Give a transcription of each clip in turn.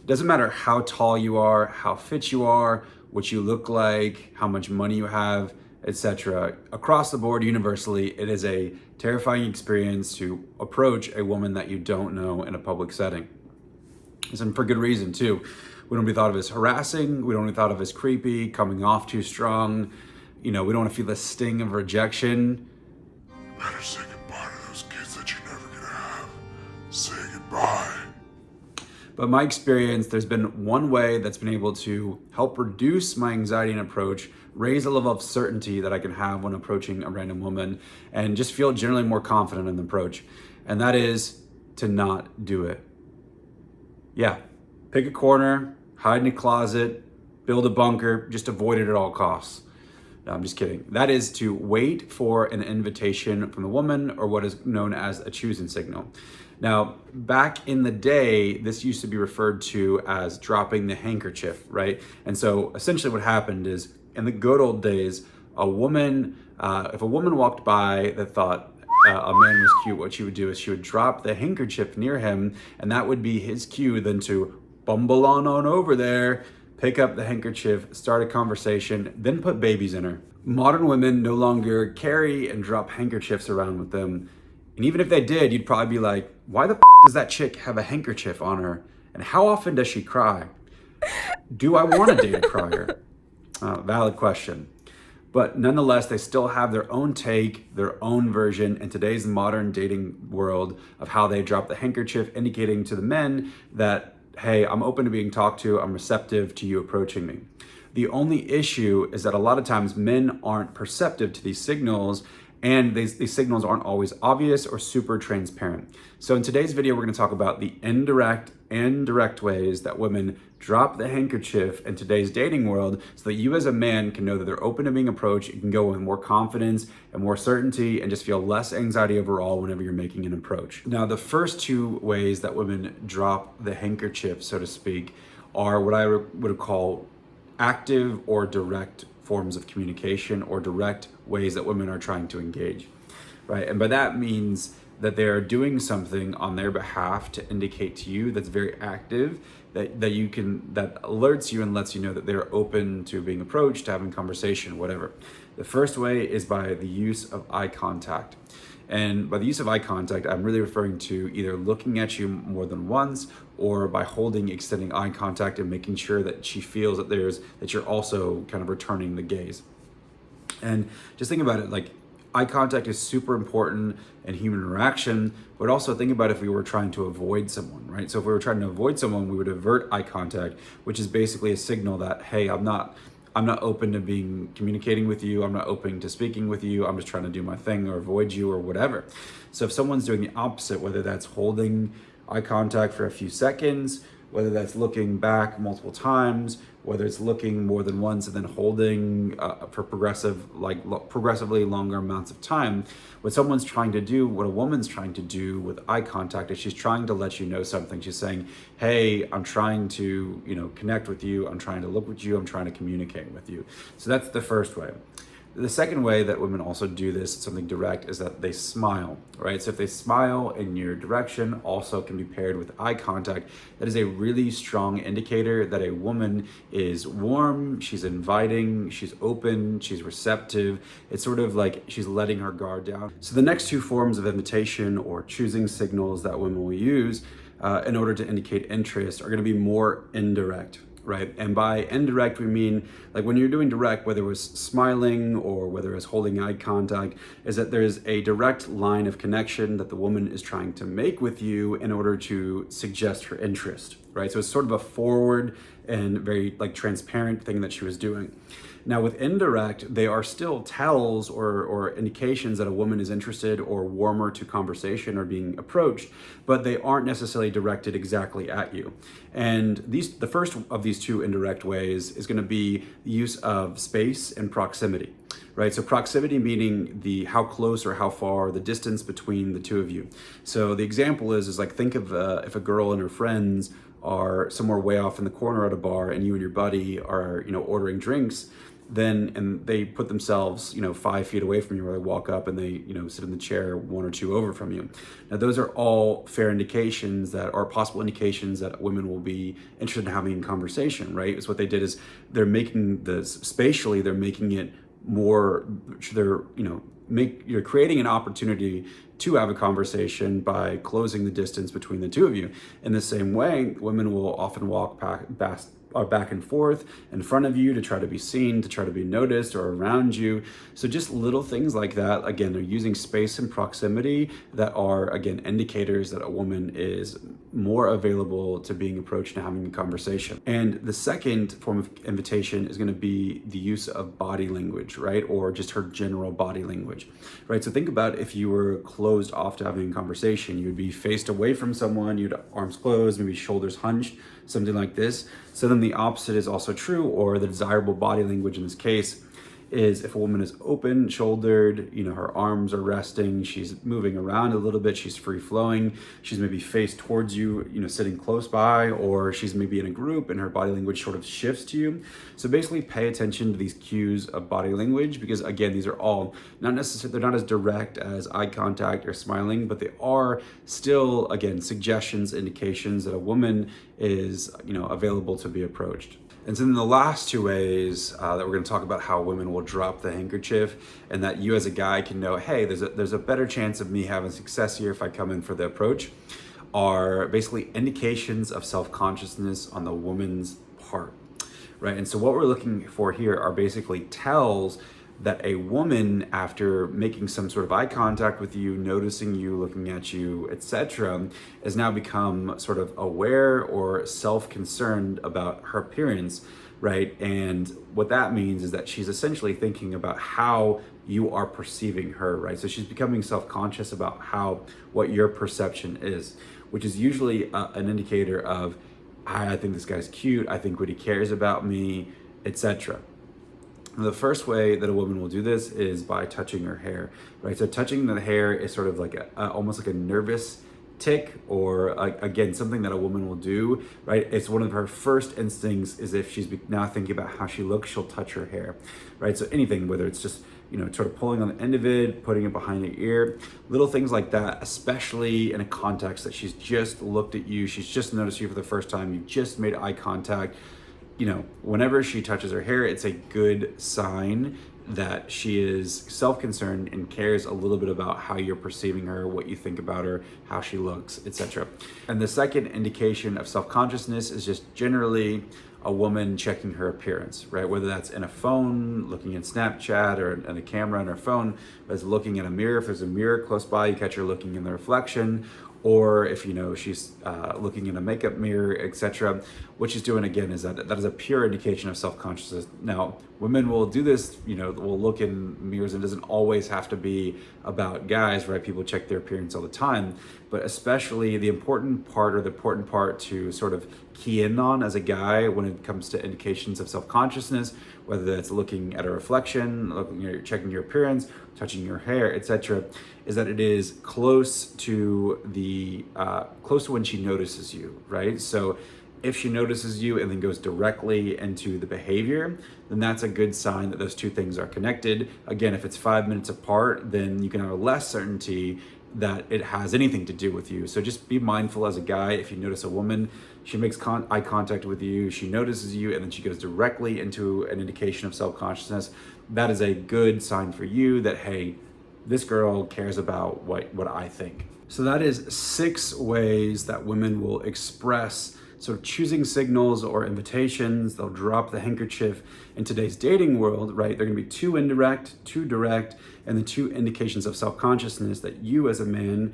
It doesn't matter how tall you are, how fit you are, what you look like, how much money you have, etc. Across the board, universally, it is a terrifying experience to approach a woman that you don't know in a public setting. And for good reason, too. We don't be thought of as harassing. We don't be thought of as creepy, coming off too strong. We don't want to feel the sting of rejection. Better say goodbye to those kids that you're never gonna have. Say goodbye. But my experience, there's been one way that's been able to help reduce my anxiety and approach, raise a level of certainty that I can have when approaching a random woman, and just feel generally more confident in the approach. And that is to not do it. Yeah, pick a corner, hide in a closet, build a bunker, just avoid it at all costs. No, I'm just kidding. That is to wait for an invitation from the woman, or what is known as a choosing signal. Now, back in the day, this used to be referred to as dropping the handkerchief, right? And so essentially what happened is, in the good old days, if a woman walked by that thought a man was cute, what she would do is she would drop the handkerchief near him, and that would be his cue then to bumble on over there, pick up the handkerchief, start a conversation, then put babies in her. Modern women no longer carry and drop handkerchiefs around with them. And even if they did, you'd probably be like, why the does that chick have a handkerchief on her? And how often does she cry? Do I want to date a crier? Valid question. But nonetheless, they still have their own take, their own version in today's modern dating world of how they drop the handkerchief, indicating to the men that, hey, I'm open to being talked to, I'm receptive to you approaching me. The only issue is that a lot of times men aren't perceptive to these signals, and these signals aren't always obvious or super transparent. So in today's video, we're going to talk about the indirect and direct ways that women drop the handkerchief in today's dating world, so that you as a man can know that they're open to being approached. You can go with more confidence and more certainty and just feel less anxiety overall whenever you're making an approach. Now, the first two ways that women drop the handkerchief, so to speak, are what I would call active or direct forms of communication, or direct ways that women are trying to engage, right? And by that means that they're doing something on their behalf to indicate to you that's very active, that alerts you and lets you know that they're open to being approached, to having conversation, whatever. The first way is by the use of eye contact. And by the use of eye contact, I'm really referring to either looking at you more than once, or by extending eye contact and making sure that she feels that you're also kind of returning the gaze. And just think about it, like, eye contact is super important in human interaction, but also think about if we were trying to avoid someone, right? So if we were trying to avoid someone, we would avert eye contact, which is basically a signal that, hey, I'm not open to communicating with you. I'm not open to speaking with you. I'm just trying to do my thing or avoid you or whatever. So if someone's doing the opposite, whether that's holding eye contact for a few seconds, whether that's looking back multiple times, whether it's looking more than once and then holding for progressively longer amounts of time, what a woman's trying to do with eye contact is she's trying to let you know something. She's saying, hey, I'm trying to, connect with you. I'm trying to look with you. I'm trying to communicate with you. So that's the first way. The second way that women also do this, something direct, is that they smile, right? So if they smile in your direction, also can be paired with eye contact. That is a really strong indicator that a woman is warm, she's inviting, she's open, she's receptive. It's sort of like she's letting her guard down. So the next two forms of invitation or choosing signals that women will use in order to indicate interest are going to be more indirect. Right? And by indirect, we mean like when you're doing direct, whether it was smiling or whether it was holding eye contact, is that there's a direct line of connection that the woman is trying to make with you in order to suggest her interest, right? So it's sort of a forward and very transparent thing that she was doing. Now with indirect, they are still tells or indications that a woman is interested or warmer to conversation or being approached, but they aren't necessarily directed exactly at you. And the first of these two indirect ways is going to be the use of space and proximity, right? So proximity meaning how close or how far, the distance between the two of you. So the example is like, think of if a girl and her friends are somewhere way off in the corner at a bar and you and your buddy are, ordering drinks, and they put themselves, 5 feet away from you, or they walk up and they, sit in the chair one or two over from you. Now, those are all fair indications that are possible indications that women will be interested in having a conversation, right? It's what they did is they're making this spatially, they're making it more, you're creating an opportunity to have a conversation by closing the distance between the two of you. In the same way, women will often walk back and forth in front of you to try to be seen, to try to be noticed, or around you. So just little things like that. Again, they're using space and proximity that are, again, indicators that a woman is more available to being approached and having a conversation. And the second form of invitation is going to be the use of body language, right? Or just her general body language, right? So think about if you were closed off to having a conversation, you would be faced away from someone, you'd have arms closed, maybe shoulders hunched, something like this. So then the opposite is also true, or the desirable body language in this case is if a woman is open shouldered, her arms are resting, she's moving around a little bit, she's free flowing, she's maybe faced towards you, sitting close by, or she's maybe in a group and her body language sort of shifts to you. So basically pay attention to these cues of body language, because again, these are all not necessarily, they're not as direct as eye contact or smiling, but they are still, again, suggestions, indications that a woman is, available to be approached. And so then the last two ways that we're going to talk about how women will drop the handkerchief, and that you as a guy can know, hey, there's a better chance of me having success here if I come in for the approach, are basically indications of self-consciousness on the woman's part, right? And so what we're looking for here are basically tells that a woman, after making some sort of eye contact with you, noticing you, looking at you, etc., has now become sort of aware or self-concerned about her appearance, right? And what that means is that she's essentially thinking about how you are perceiving her, right? So she's becoming self-conscious about what your perception is, which is usually an indicator of, I think this guy's cute, I think what he cares about me, etc. The first way that a woman will do this is by touching her hair, right? So touching the hair is sort of like almost like a nervous tick, or again, something that a woman will do, right? It's one of her first instincts is if she's now thinking about how she looks, she'll touch her hair, right? So anything, whether it's just, sort of pulling on the end of it, putting it behind the ear, little things like that, especially in a context that she's just looked at you, she's just noticed you for the first time, you just made eye contact. Whenever she touches her hair, it's a good sign that she is self-concerned and cares a little bit about how you're perceiving her, what you think about her, how she looks, etc. And the second indication of self-consciousness is just generally a woman checking her appearance, right? Whether that's in a phone, looking at Snapchat, or in a camera on her phone, as looking at a mirror. If there's a mirror close by, you catch her looking in the reflection, or if she's looking in a makeup mirror, etc. What she's doing, again, is that is a pure indication of self-consciousness. Now, women will do this, will look in mirrors, and it doesn't always have to be about guys, right? People check their appearance all the time, but especially the important part to sort of key in on as a guy when it comes to indications of self-consciousness, whether that's looking at a reflection, checking your appearance, touching your hair, etc., is that it is close to when she notices you, right? So if she notices you and then goes directly into the behavior, then that's a good sign that those two things are connected. Again, if it's 5 minutes apart, then you can have less certainty that it has anything to do with you. So just be mindful as a guy. If you notice a woman, she makes eye contact with you, she notices you, and then she goes directly into an indication of self-consciousness, that is a good sign for you that, hey, this girl cares about what I think. So that is 6 ways that women will express sort of choosing signals or invitations. They'll drop the handkerchief. In today's dating world, right, they're gonna be 2 indirect, 2 direct, and the 2 indications of self-consciousness that you as a man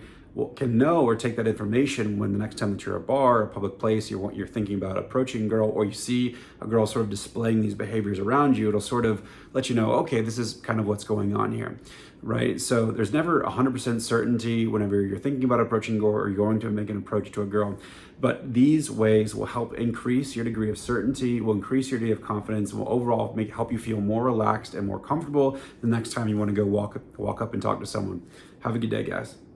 can know or take that information when the next time that you're at a bar, a public place, you're thinking about approaching a girl, or you see a girl sort of displaying these behaviors around you, it'll sort of let you know, okay, this is kind of what's going on here, right? So there's never 100% certainty whenever you're thinking about approaching a girl or you're going to make an approach to a girl, but these ways will help increase your degree of certainty, will increase your degree of confidence, and will overall help you feel more relaxed and more comfortable the next time you want to go walk up and talk to someone. Have a good day, guys.